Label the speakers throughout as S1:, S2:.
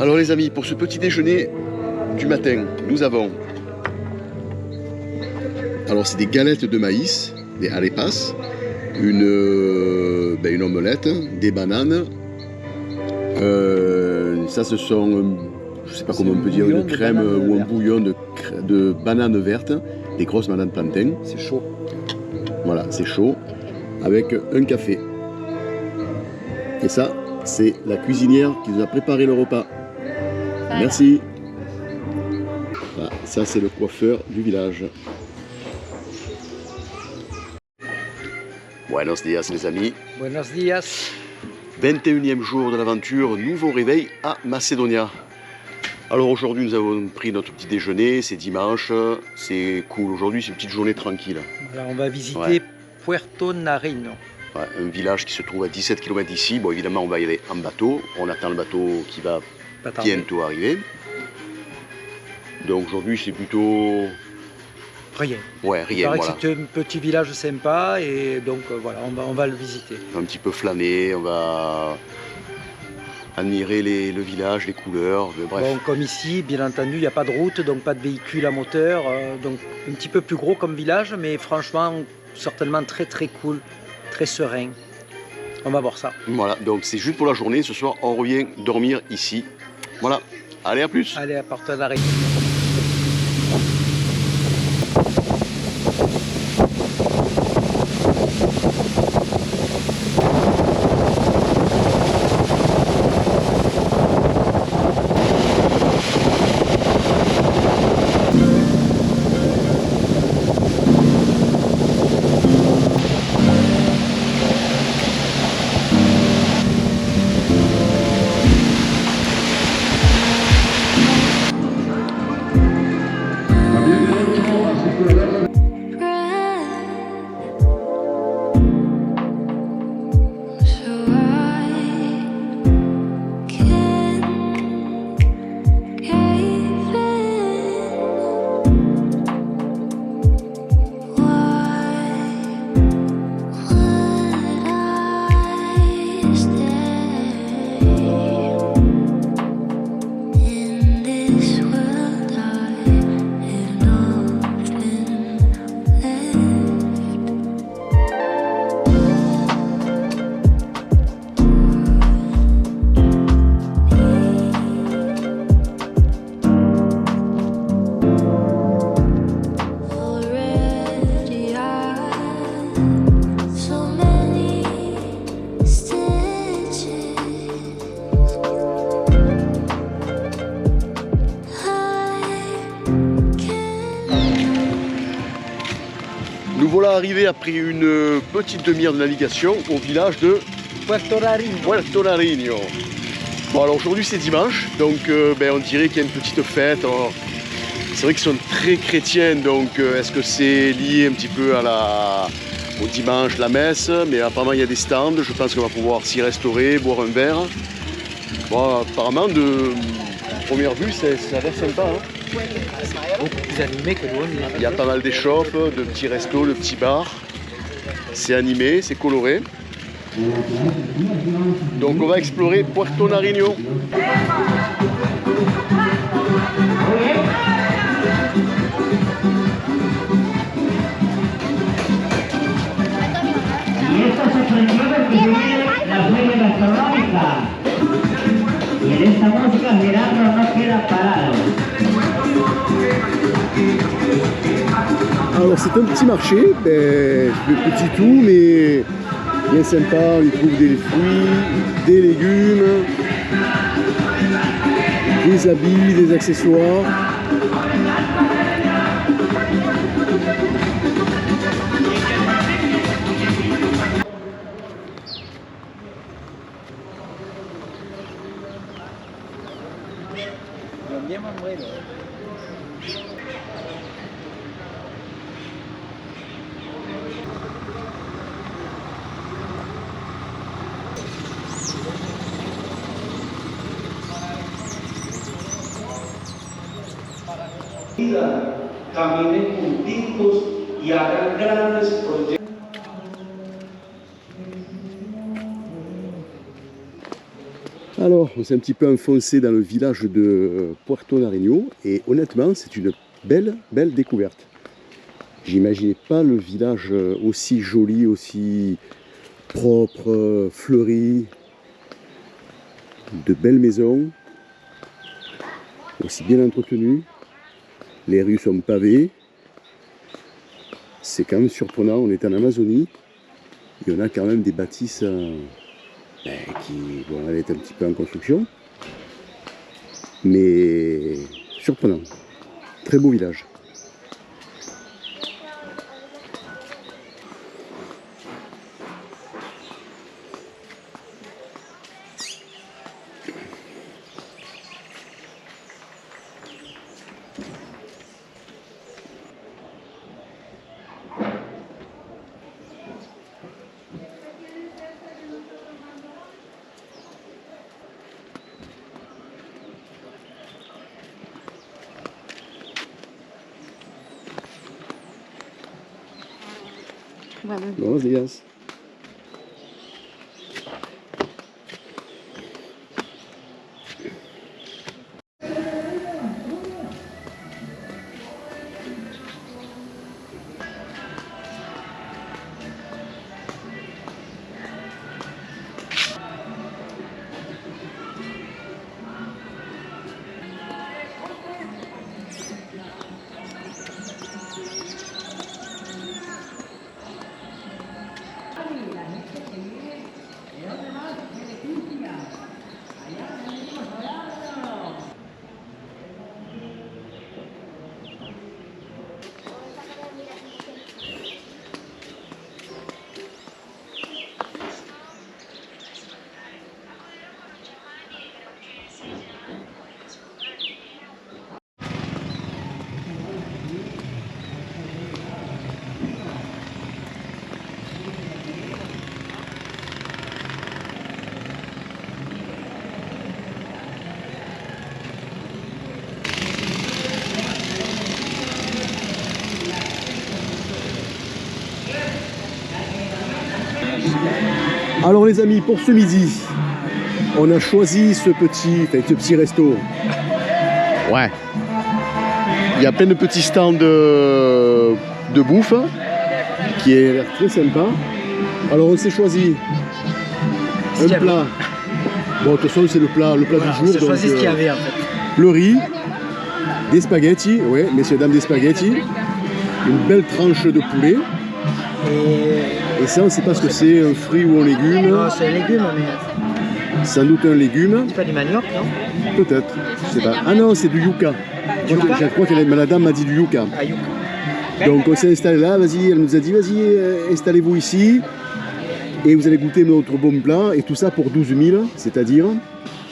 S1: Alors les amis, pour ce petit déjeuner du matin, nous avons... Alors c'est des galettes de maïs, des arepas, une omelette, des bananes. Ça ce sont, je sais pas comment on peut dire, une crème ou un bouillon de bananes vertes, des grosses bananes plantain.
S2: C'est chaud.
S1: Voilà, c'est chaud, avec un café. Et ça, c'est la cuisinière qui nous a préparé le repas. Merci. Voilà, ça c'est le coiffeur du village. Buenos días les amis.
S2: Buenos días.
S1: 21e jour de l'aventure, nouveau réveil à Macedonia. Alors aujourd'hui nous avons pris notre petit déjeuner, c'est dimanche, c'est cool. Aujourd'hui c'est une petite journée tranquille.
S2: Voilà, on va visiter Puerto Nariño.
S1: Ouais, un village qui se trouve à 17 km d'ici. Bon évidemment on va y aller en bateau, on attend le bateau qui va bientôt arriver. Donc aujourd'hui c'est plutôt...
S2: Rien.
S1: Ouais, rien,
S2: Il paraît
S1: voilà.
S2: que c'est un petit village sympa et donc voilà, on va le visiter.
S1: Un petit peu flâner, on va admirer le village, les couleurs, bref.
S2: Bon, comme ici, bien entendu, il n'y a pas de route, donc pas de véhicule à moteur, donc un petit peu plus gros comme village, mais franchement, certainement très très cool, très serein. On va voir ça.
S1: Voilà, donc c'est juste pour la journée, ce soir on revient dormir ici. Voilà, allez à plus.
S2: Allez, à Puerto Nariño.
S1: Nous voilà arrivés après une petite demi-heure de navigation au village de
S2: Puerto Nariño.
S1: Puerto Nariño. Bon alors aujourd'hui c'est dimanche, donc on dirait qu'il y a une petite fête. C'est vrai qu'ils sont très chrétiens, donc est-ce que c'est lié un petit peu au dimanche, la messe? Mais apparemment il y a des stands, je pense qu'on va pouvoir s'y restaurer, boire un verre. Bon, apparemment de première vue ça a l'air sympa. Hein.
S2: Beaucoup plus animé que nous.
S1: Il y a pas mal d'échoppes, de petits restos, de petits bars. C'est animé, c'est coloré. Donc on va explorer Puerto Nariño.
S3: Y en esta música Gerardo no queda parado.
S1: Alors c'est un petit marché, petit tout mais bien sympa, on y trouve des fruits, des légumes, des habits, des accessoires.
S4: Caminen juntitos y hagan grandes proyectos.
S1: Alors, on s'est un petit peu enfoncé dans le village de Puerto Nariño et honnêtement, c'est une belle découverte. J'imaginais pas le village aussi joli, aussi propre, fleuri, de belles maisons, aussi bien entretenues. Les rues sont pavées. C'est quand même surprenant, on est en Amazonie et on a quand même des bâtisses qui vont être un petit peu en construction, mais surprenant. Très beau village. Buenos días. Alors les amis, pour ce midi, on a choisi ce petit resto. Ouais. Il y a plein de petits stands de bouffe qui est l'air très sympa. Alors on s'est choisi un plat. Bon, de toute façon c'est le plat du jour.
S2: On s'est choisi ce qu'il y avait en fait.
S1: Le riz, des spaghettis, ouais, messieurs dames des spaghettis, une belle tranche de poulet. Et ça, on ne sait pas ce que c'est, un fruit ou un légume.
S2: Non, c'est un légume, mais...
S1: Sans doute un légume.
S2: C'est pas du manioc, non?
S1: Peut-être, je sais pas. Ah non, c'est du yucca. Je crois que la dame m'a dit du yucca.
S2: Ah, yucca.
S1: Donc on s'est installé là, vas-y, elle nous a dit, vas-y, installez-vous ici. Et vous allez goûter notre bon plat. Et tout ça pour 12 000, c'est-à-dire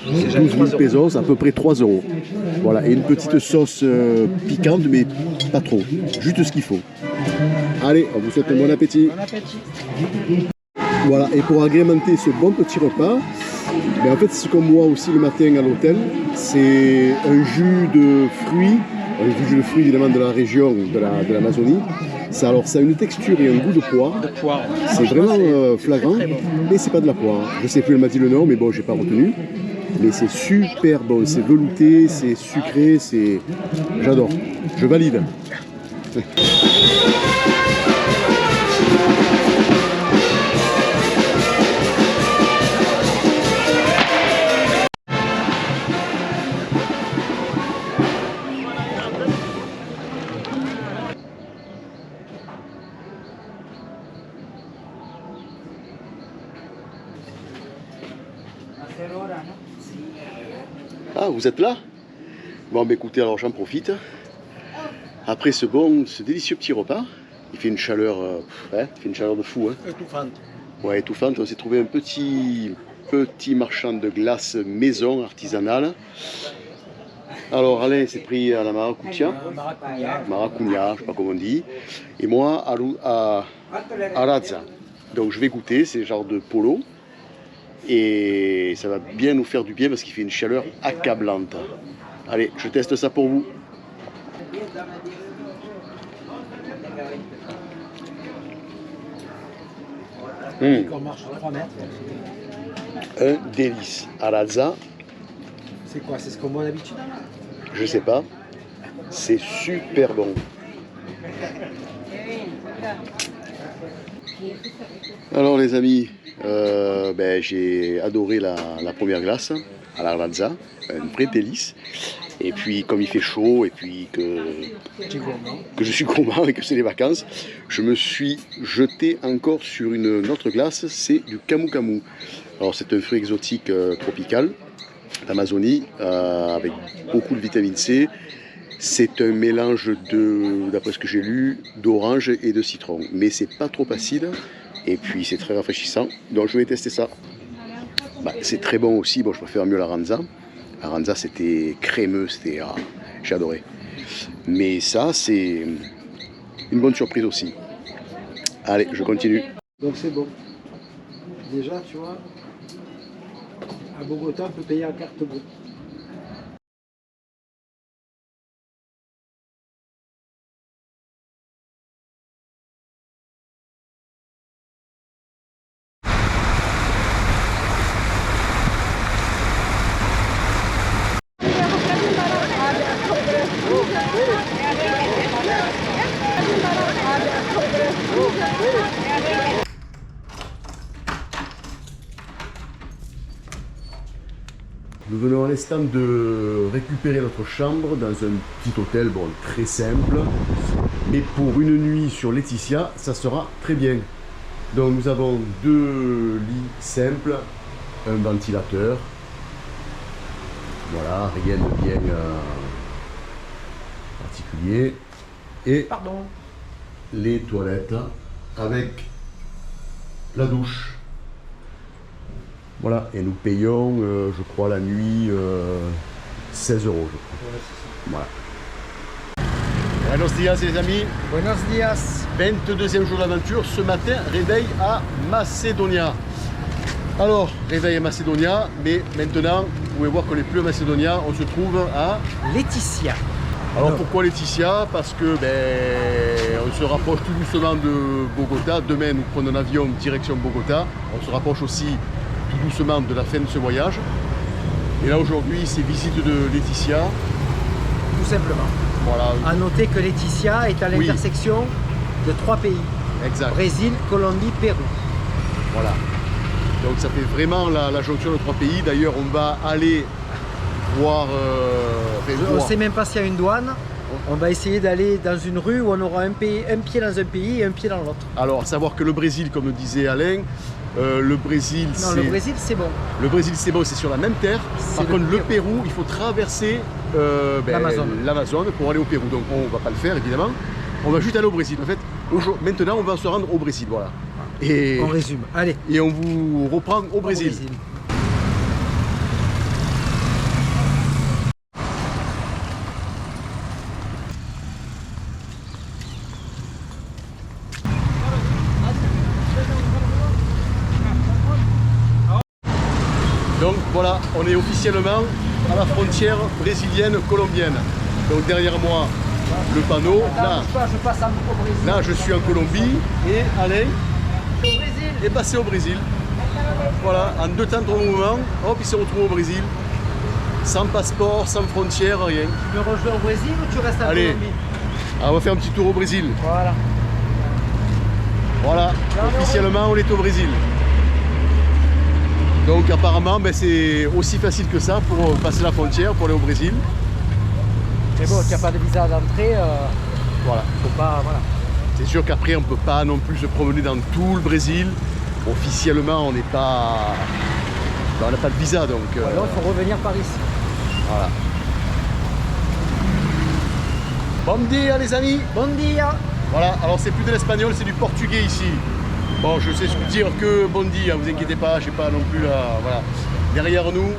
S1: 12 000 pesos, à peu près 3 €. Voilà, et une petite sauce piquante, mais pas trop. Juste ce qu'il faut. Allez, on vous souhaite un bon appétit.
S2: Bon appétit.
S1: Voilà, et pour agrémenter ce bon petit repas, ben en fait, c'est comme moi aussi le matin à l'hôtel, c'est un jus de fruits, évidemment de la région de l'Amazonie. Ça a une texture et un goût de poire. C'est vraiment flagrant, mais c'est pas de la poire. Je sais plus, elle m'a dit le nom, mais bon, j'ai pas retenu. Mais c'est super bon, c'est velouté, c'est sucré, c'est... J'adore, je valide. Ah, vous êtes là? Bon, bah écoutez, alors j'en profite. Après ce délicieux petit repas, il fait une chaleur, de fou. Hein.
S2: Étouffante.
S1: Ouais, étouffante. On s'est trouvé un petit marchand de glace maison artisanale. Alors Alain s'est pris à la maracuja, je sais pas comment on dit, et moi à Aradza. Donc je vais goûter, c'est genre de polo. Et ça va bien nous faire du bien parce qu'il fait une chaleur accablante. Allez, je teste ça pour vous. Un délice. Aradza,
S2: C'est quoi? C'est ce qu'on boit d'habitude?
S1: Je sais pas. C'est super bon. Alors les amis, j'ai adoré la première glace à la Ranza, un vrai délice. Et puis comme il fait chaud et puis que je suis gourmand et que c'est les vacances, je me suis jeté encore sur une autre glace, c'est du camu camu. Alors c'est un fruit exotique tropical d'Amazonie avec beaucoup de vitamine C. C'est un mélange d'après ce que j'ai lu, d'orange et de citron. Mais c'est pas trop acide et puis c'est très rafraîchissant. Donc je vais tester ça. C'est très bon aussi, bon je préfère mieux la Ranza. La Ranza c'était crémeux, j'ai adoré. Mais ça c'est une bonne surprise aussi. Allez, je continue.
S2: Donc c'est bon. Déjà, tu vois, à Bogota, on peut payer à carte bleue.
S1: Nous venons à l'instant de récupérer notre chambre dans un petit hôtel, bon, très simple. Mais pour une nuit sur Laetitia, ça sera très bien. Donc nous avons 2 lits simples, un ventilateur. Voilà, rien de bien particulier. Et les toilettes avec la douche. Voilà, et nous payons, je crois, la nuit 16 €. Je crois. Voilà. Buenos dias les amis.
S2: Buenos dias.
S1: 22e jour d'aventure. Ce matin, réveil à Macedonia. Alors, réveil à Macedonia, mais maintenant, vous pouvez voir qu'on n'est plus à Macedonia, on se trouve à
S2: Laetitia.
S1: Alors pourquoi Laetitia? Parce que on se rapproche tout doucement de Bogota. Demain, nous prenons un avion direction Bogota. On se rapproche aussi tout doucement de la fin de ce voyage. Et là aujourd'hui c'est visite de Laetitia.
S2: Tout simplement.
S1: Voilà.
S2: À noter que Laetitia est à l'intersection de 3 pays.
S1: Exact.
S2: Brésil, Colombie, Pérou.
S1: Voilà. Donc ça fait vraiment la jonction de 3 pays. D'ailleurs on va aller voir...
S2: On ne sait même pas s'il y a une douane. On va essayer d'aller dans une rue où on aura un pied dans un pays et un pied dans l'autre.
S1: Alors savoir que le Brésil, comme disait Alain, le Brésil,
S2: non, le Brésil c'est bon.
S1: Le Brésil c'est bon, c'est sur la même terre. Par contre le Pérou, il faut traverser l'Amazone pour aller au Pérou. Donc on ne va pas le faire évidemment. On va juste aller au Brésil. En fait, maintenant on va se rendre au Brésil. Voilà. Et
S2: on résume. Allez.
S1: Et on vous reprend au Brésil. Donc voilà, on est officiellement à la frontière brésilienne-colombienne. Donc derrière moi, le panneau. Là,
S2: je passe au Brésil.
S1: Là, je suis en Colombie et Alain est passé au Brésil. Voilà, en 2 temps, 3 mouvements, hop, il se retrouve au Brésil. Sans passeport, sans frontière, rien.
S2: Tu me rejoins au Brésil ou tu restes en Colombie?
S1: On va faire un petit tour au Brésil.
S2: Voilà.
S1: Voilà, officiellement, on est au Brésil. Donc apparemment, c'est aussi facile que ça pour passer la frontière, pour aller au Brésil.
S2: Mais bon, tu n'as pas de visa d'entrée,
S1: voilà.
S2: Faut pas, voilà.
S1: C'est sûr qu'après, on ne peut pas non plus se promener dans tout le Brésil. Officiellement, on n'est pas... on n'a pas de visa, donc...
S2: Alors, il faut revenir par ici.
S1: Voilà. Bon dia les amis.
S2: Bon dia.
S1: Voilà, alors c'est plus de l'espagnol, c'est du portugais ici. Bon, je sais dire que bon dia, vous inquiétez pas, j'ai pas non plus la... Voilà. Derrière nous,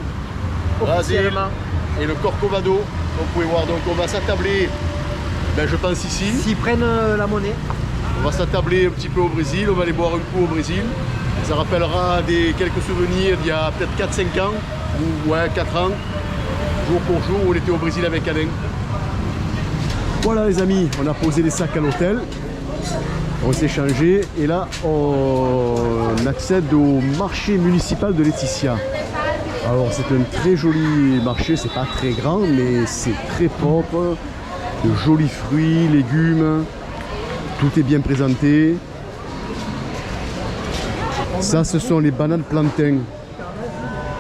S1: Brasil et le Corcovado. Donc, vous pouvez voir, donc on va s'attabler, je pense ici.
S2: S'ils prennent la monnaie.
S1: On va s'attabler un petit peu au Brésil, on va aller boire un coup au Brésil. Ça rappellera quelques souvenirs d'il y a peut-être 4-5 ans, ou 4 ans, jour pour jour, où on était au Brésil avec Alain. Voilà les amis, on a posé les sacs à l'hôtel. On s'est changé et là on accède au marché municipal de Laetitia. Alors c'est un très joli marché, c'est pas très grand mais c'est très propre, de jolis fruits, légumes, tout est bien présenté. Ça ce sont les bananes plantains.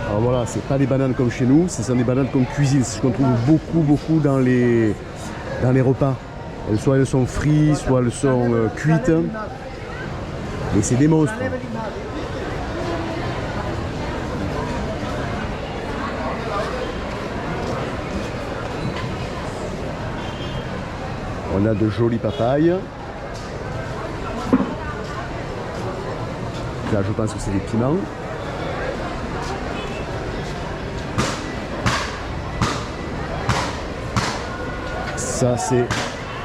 S1: Alors voilà, c'est pas des bananes comme chez nous, ce sont des bananes qu'on cuisine, c'est ce qu'on trouve beaucoup dans les repas. Soit elles sont frites, soit elles sont cuites. Mais c'est des monstres. On a de jolies papayes. Là, je pense que c'est des piments. Ça, c'est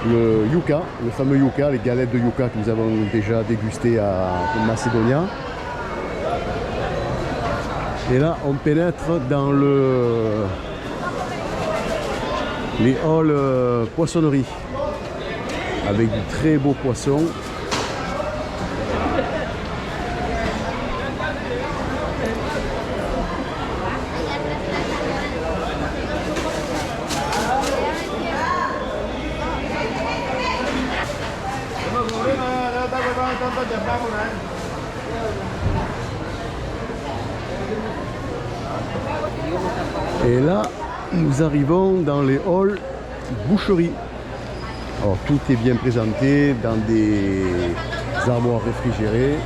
S1: le yucca, le fameux yucca, les galettes de yucca que nous avons déjà dégustées à Macedonia. Et là, on pénètre dans les halls poissonnerie avec du très beau poisson. Et là, nous arrivons dans les halls boucherie. Alors tout est bien présenté dans des armoires réfrigérées.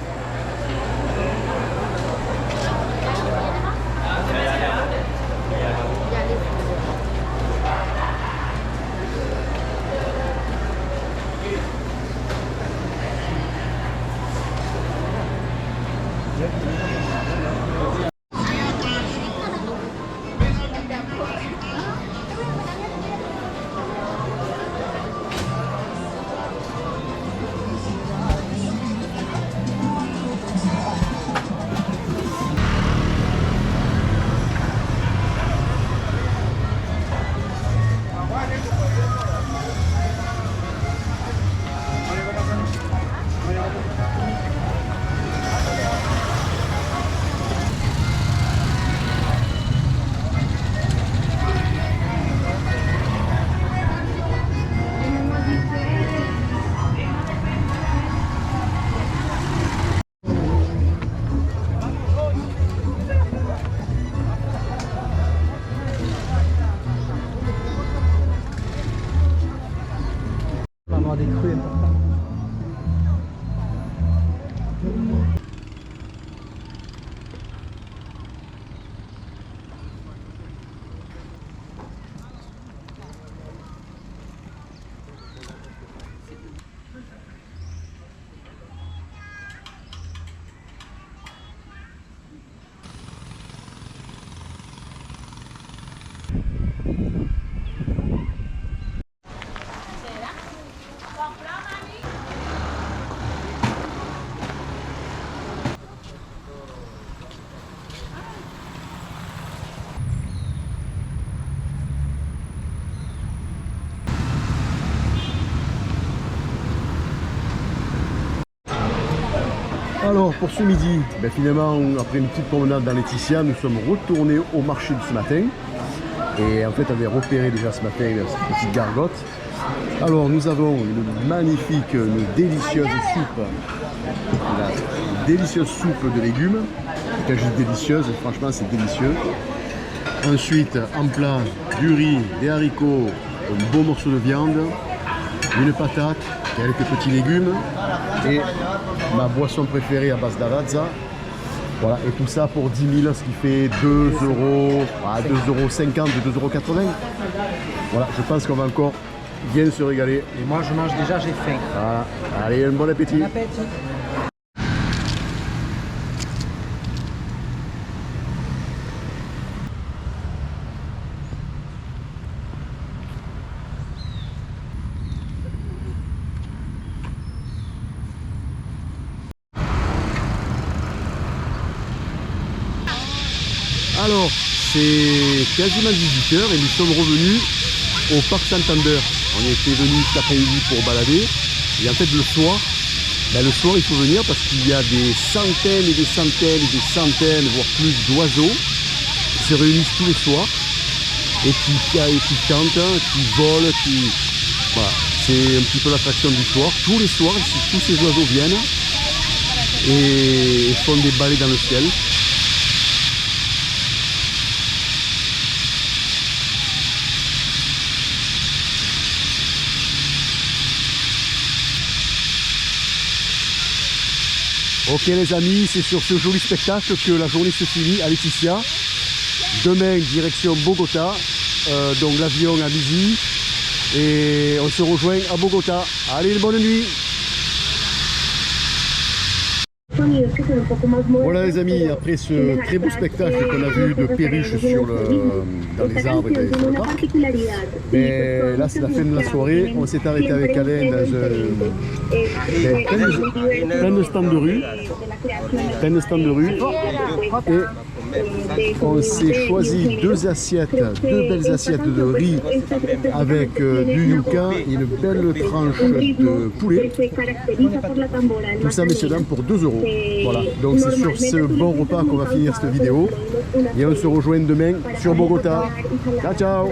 S2: Des crues importants.
S1: Alors pour ce midi, finalement après une petite promenade dans Laetitia, nous sommes retournés au marché de ce matin. Et en fait on avait repéré déjà ce matin cette petite gargote. Alors nous avons une magnifique, une délicieuse soupe. Une délicieuse soupe de légumes. Quand je dis délicieuse, franchement c'est délicieux. Ensuite en plat, du riz, des haricots, un beau morceau de viande, une patate, quelques petits légumes et ma boisson préférée à base d'Arazza. Voilà, et tout ça pour 10 000, ce qui fait 2 euros, 2,50 €, 2,80 €. Voilà, je pense qu'on va encore bien se régaler.
S2: Et moi je mange déjà, j'ai faim.
S1: Voilà, allez, un bon appétit.
S2: Bon appétit.
S1: Alors, c'est quasiment 18 h et nous sommes revenus au parc Santander. On était venus cet après-midi pour balader. Et en fait, le soir, il faut venir parce qu'il y a des centaines et des centaines et des centaines, voire plus d'oiseaux qui se réunissent tous les soirs et qui chantent, qui volent, Voilà. C'est un petit peu l'attraction du soir. Tous les soirs, ici, tous ces oiseaux viennent et font des ballets dans le ciel. Ok les amis, c'est sur ce joli spectacle que la journée se finit à Leticia. Demain, direction Bogota, donc l'avion à midi. Et on se rejoint à Bogota. Allez, bonne nuit. Voilà les amis, après ce très beau spectacle qu'on a vu de perruches dans les arbres et sur le parc, mais là c'est la fin de la soirée. On s'est arrêté avec Alain dans plein de stands de rue. Et on s'est choisi deux belles assiettes de riz avec du yuca et une belle tranche de poulet. Tout ça, messieurs dames, pour 2 €. Voilà, donc c'est sur ce bon repas qu'on va finir cette vidéo. Et on se rejoint demain sur Bogota. Ciao, ciao!